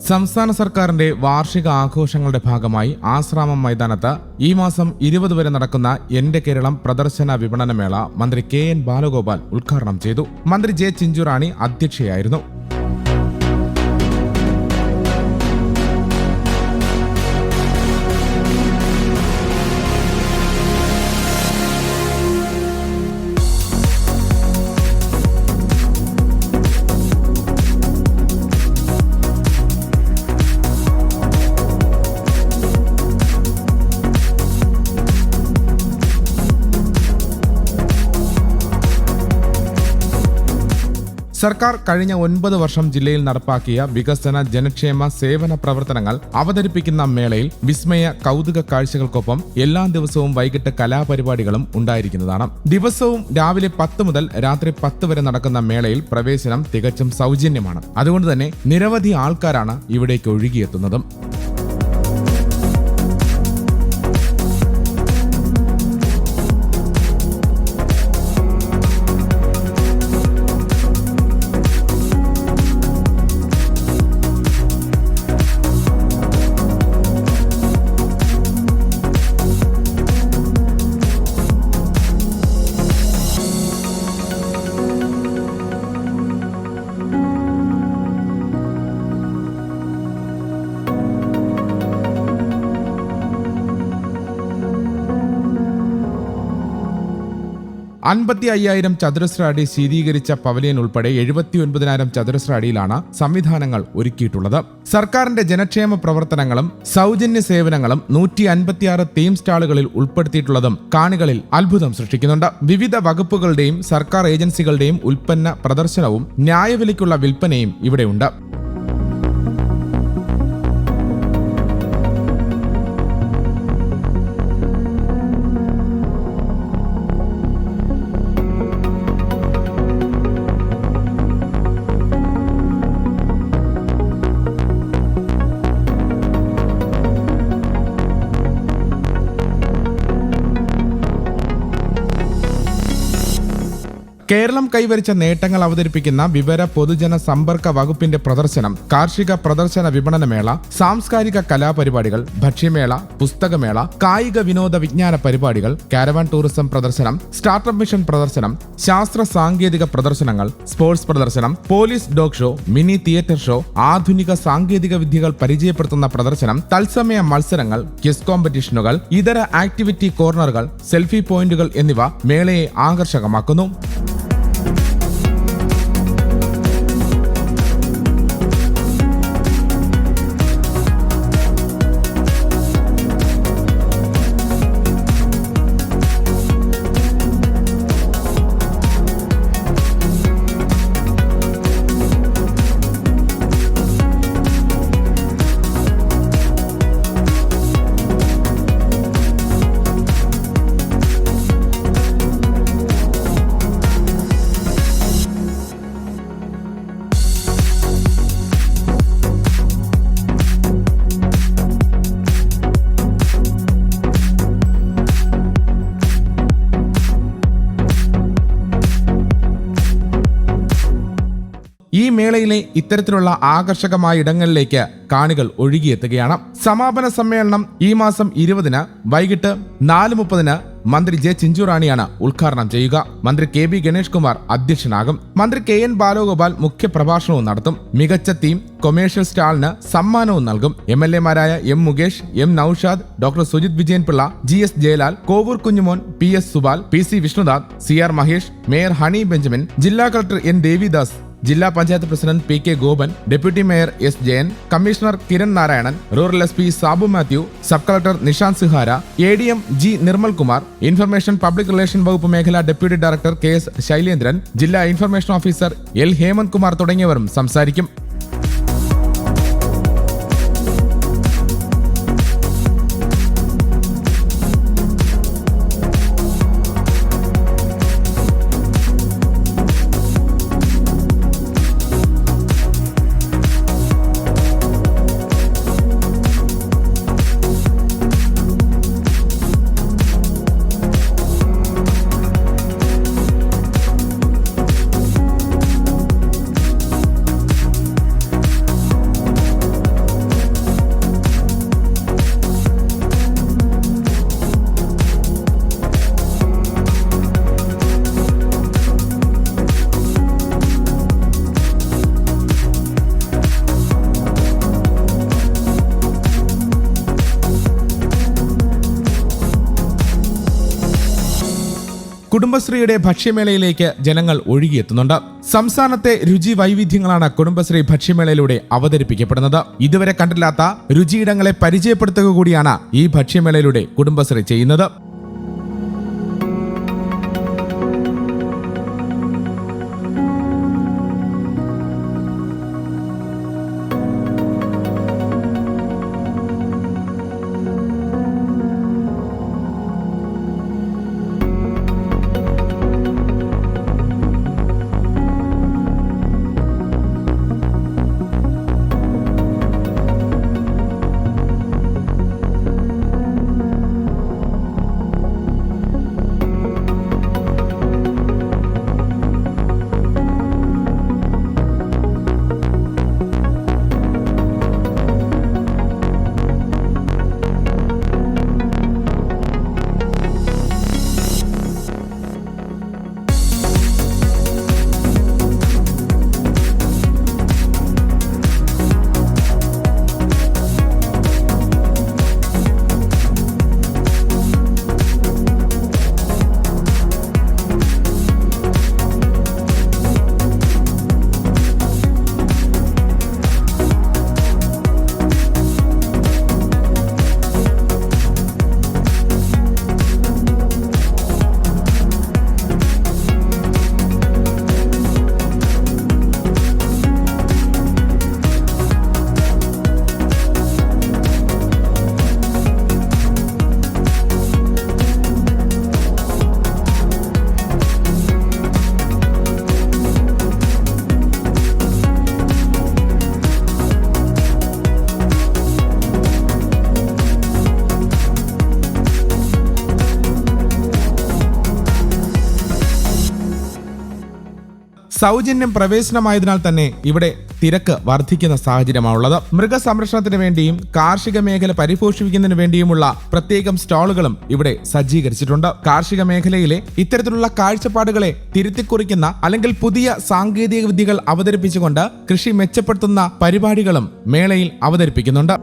സംസ്ഥാന സർക്കാരിന്റെ വാർഷിക ആഘോഷങ്ങളുടെ ഭാഗമായി ആശ്രാമം മൈതാനത്ത് ഈ മാസം 20 വരെ നടക്കുന്ന എന്റെ കേരളം പ്രദർശന വിപണനമേള മന്ത്രി KN ബാലഗോപാൽ ഉദ്ഘാടനം ചെയ്തു. മന്ത്രി J. ചിഞ്ചുറാണി അധ്യക്ഷയായിരുന്നു. സർക്കാർ കഴിഞ്ഞ 9 വർഷം ജില്ലയിൽ നടപ്പാക്കിയ വികസന ജനക്ഷേമ സേവന പ്രവർത്തനങ്ങൾ അവതരിപ്പിക്കുന്ന മേളയിൽ വിസ്മയ കൗതുക കാഴ്ചകൾക്കൊപ്പം എല്ലാ ദിവസവും വൈകിട്ട് കലാപരിപാടികളും ഉണ്ടായിരിക്കുന്നതാണ്. ദിവസവും രാവിലെ 10 മുതൽ രാത്രി 10 വരെ നടക്കുന്ന മേളയിൽ പ്രവേശനം തികച്ചും സൗജന്യമാണ്. അതുകൊണ്ട് തന്നെ നിരവധി ആൾക്കാരാണ് ഇവിടേക്ക് ഒഴുകിയെത്തുന്നതും. അൻപത്തി 5000 ചതുരശ്ര അടി ശീതീകരിച്ച പവലിയൻ ഉൾപ്പെടെ 79,000 ചതുരശ്ര അടിയിലാണ് സംവിധാനങ്ങൾ ഒരുക്കിയിട്ടുള്ളത്. സർക്കാരിന്റെ ജനക്ഷേമ പ്രവർത്തനങ്ങളും സൗജന്യ സേവനങ്ങളും 156 തീം സ്റ്റാളുകളിൽ ഉൾപ്പെടുത്തിയിട്ടുള്ളതും കാണികളിൽ അത്ഭുതം സൃഷ്ടിക്കുന്നുണ്ട്. വിവിധ വകുപ്പുകളുടെയും സർക്കാർ ഏജൻസികളുടെയും ഉൽപ്പന്ന പ്രദർശനവും ന്യായവിലയ്ക്കുള്ള വിൽപ്പനയും ഇവിടെയുണ്ട്. കേരളം കൈവരിച്ച നേട്ടങ്ങൾ അവതരിപ്പിക്കുന്ന വിവര പൊതുജന സമ്പർക്ക വകുപ്പിന്റെ പ്രദർശനം, കാർഷിക പ്രദർശന വിപണനമേള, സാംസ്കാരിക കലാപരിപാടികൾ, ഭക്ഷ്യമേള, പുസ്തകമേള, കായിക വിനോദ വിജ്ഞാന പരിപാടികൾ, കാരവാൻ ടൂറിസം പ്രദർശനം, സ്റ്റാർട്ടപ്പ് മിഷൻ പ്രദർശനം, ശാസ്ത്ര സാങ്കേതിക പ്രദർശനങ്ങൾ, സ്പോർട്സ് പ്രദർശനം, police dog show, mini theatre show, ആധുനിക സാങ്കേതിക വിദ്യകൾ പരിചയപ്പെടുത്തുന്ന പ്രദർശനം, തത്സമയ മത്സരങ്ങൾ, ക്വിസ് കോമ്പറ്റീഷനുകൾ, ഇതര ആക്ടിവിറ്റി കോർണറുകൾ, സെൽഫി പോയിന്റുകൾ എന്നിവ മേളയെ ആകർഷകമാക്കുന്നു. ഈ മേളയിലെ ഇത്തരത്തിലുള്ള ആകർഷകമായ ഇടങ്ങളിലേക്ക് കാണികൾ ഒഴുകിയെത്തുകയാണ്. സമാപന സമ്മേളനം ഈ മാസം 20-ന് വൈകിട്ട് 4:30-ന് മന്ത്രി J. ചിഞ്ചുറാണിയാണ് ഉദ്ഘാടനം ചെയ്യുക. മന്ത്രി KB ഗണേഷ് കുമാർ അധ്യക്ഷനാകും. മന്ത്രി KN ബാലഗോപാൽ മുഖ്യപ്രഭാഷണവും നടത്തും. മികച്ച തീം കൊമേഴ്ഷ്യൽ സ്റ്റാളിന് സമ്മാനവും നൽകും. MLA-മാരായ M. Mukesh, M. Noushad, doctor Sujith Vijayanpillai, GS Jayalal, Kovoor Kunjumon, PS Subal, PC Vishnudas, CR Mahesh, mayor Honey Benjamin, ജില്ലാ കളക്ടർ N. ദേവിദാസ്, ജില്ലാ panchayat president PK Gopan, deputy mayor S. Jayan, commissioner Kiran Narayanan, rural SP Sabu Mathew, sub collector Nishanth Sihara, ADM G. Nirmal Kumar, information public relation വകുപ്പ് മേഖലാ ഡെപ്യൂട്ടി ഡയറക്ടർ KS ശൈലേന്ദ്രൻ, ജില്ലാ information officer L. Hemanth Kumar തുടങ്ങിയവരും സംസാരിക്കും. കുടുംബശ്രീയുടെ ഭക്ഷ്യമേളയിലേക്ക് ജനങ്ങൾ ഒഴുകിയെത്തുന്നുണ്ട്. സംസ്ഥാനത്തെ രുചി വൈവിധ്യങ്ങളാണ് കുടുംബശ്രീ ഭക്ഷ്യമേളയിലൂടെ അവതരിപ്പിക്കപ്പെടുന്നത്. ഇതുവരെ കണ്ടില്ലാത്ത രുചിയിടങ്ങളെ പരിചയപ്പെടുത്തുക കൂടിയാണ് ഈ ഭക്ഷ്യമേളയിലൂടെ കുടുംബശ്രീ ചെയ്യുന്നത്. സൗജന്യം പ്രവേശനമായതിനാൽ തന്നെ ഇവിടെ തിരക്ക് വർദ്ധിക്കുന്ന സാഹചര്യമാണുള്ളത്. മൃഗസംരക്ഷണത്തിന് വേണ്ടിയും കാർഷിക മേഖല പരിപോഷിപ്പിക്കുന്നതിന് വേണ്ടിയുമുള്ള പ്രത്യേകം സ്റ്റാളുകളും ഇവിടെ സജ്ജീകരിച്ചിട്ടുണ്ട്. കാർഷിക മേഖലയിലെ ഇത്തരത്തിലുള്ള കാഴ്ചപ്പാടുകളെ തിരുത്തിക്കുറിക്കുന്ന അല്ലെങ്കിൽ പുതിയ സാങ്കേതിക വിദ്യകൾ അവതരിപ്പിച്ചുകൊണ്ട് കൃഷി മെച്ചപ്പെടുത്തുന്ന പരിപാടികളും മേളയിൽ അവതരിപ്പിക്കുന്നുണ്ട്.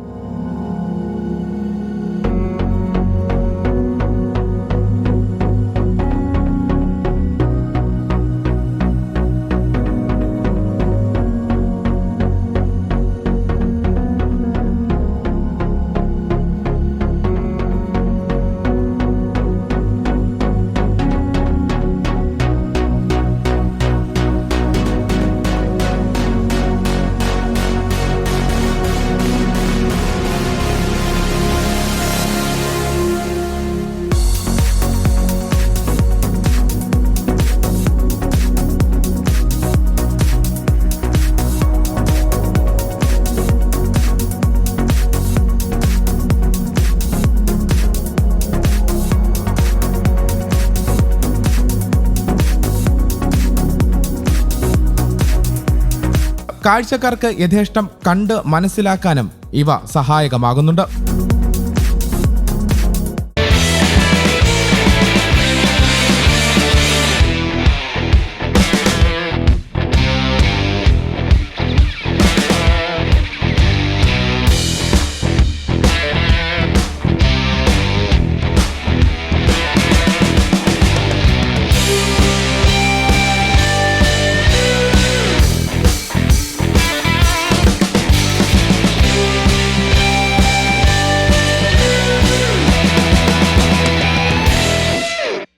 കാഴ്ചക്കാർക്ക് യഥേഷ്ടം കണ്ട് മനസ്സിലാക്കാനും ഇവ സഹായകമാകുന്നുണ്ട്.